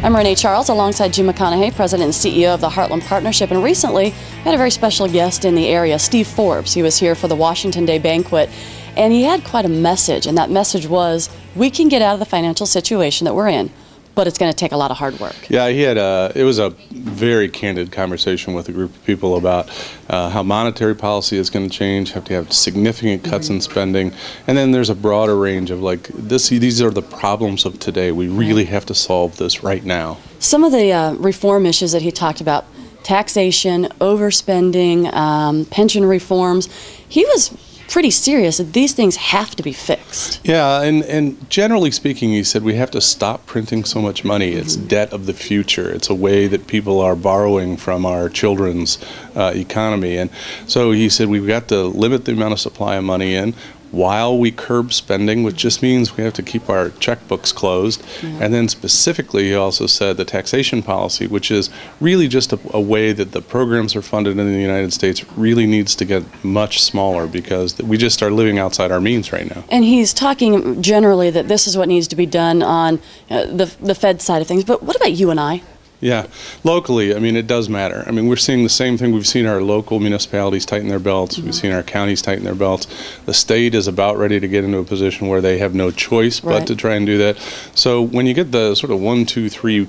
I'm Renee Charles alongside Jim McConughey, President and CEO of the Heartland Partnership, and recently we had a very special guest in the area, Steve Forbes. He was here for the Washington Day Banquet, and he had quite a message, and that message was, we can get out of the financial situation that we're in, but it's going to take a lot of hard work. Yeah, it was a very candid conversation with a group of people about how monetary policy is going to change, have to have significant cuts in spending, and then there's a broader range of these are the problems of today. We really have to solve this right now. Some of the reform issues that he talked about, taxation, overspending, pension reforms, he was pretty serious that these things have to be fixed. Yeah, and generally speaking, he said we have to stop printing so much money. It's debt of the future. It's a way that people are borrowing from our children's economy. And so he said we've got to limit the amount of supply of money in while we curb spending, which just means we have to keep our checkbooks closed. And then specifically, he also said the taxation policy, which is really just a way that the programs are funded in the United States, really needs to get much smaller because we just are living outside our means right now. And he's talking generally that this is what needs to be done on the Fed side of things. But what about you and I? Yeah, locally, I mean, it does matter. I mean, we're seeing the same thing. We've seen our local municipalities tighten their belts. We've seen our counties tighten their belts. The state is about ready to get into a position where they have no choice but to try and do that. So when you get the sort of 1, 2, 3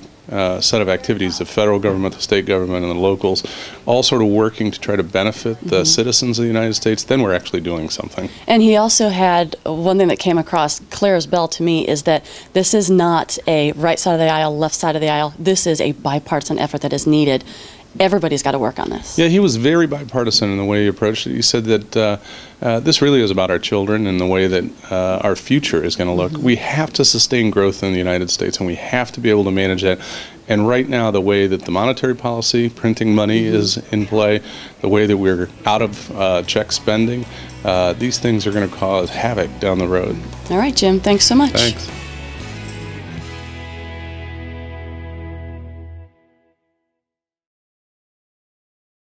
set of activities, the federal government, the state government, and the locals, all sort of working to try to benefit the citizens of the United States, then we're actually doing something. And he also had one thing that came across clear as bell to me is that this is not a right side of the aisle, left side of the aisle. This is a bipartisan effort that is needed. Everybody's got to work on this. Yeah, he was very bipartisan in the way he approached it. He said that this really is about our children and the way that our future is going to look. We have to sustain growth in the United States, and we have to be able to manage that. And right now, the way that the monetary policy, printing money is in play, the way that we're out of check spending, these things are going to cause havoc down the road. All right, Jim, thanks so much. Thanks.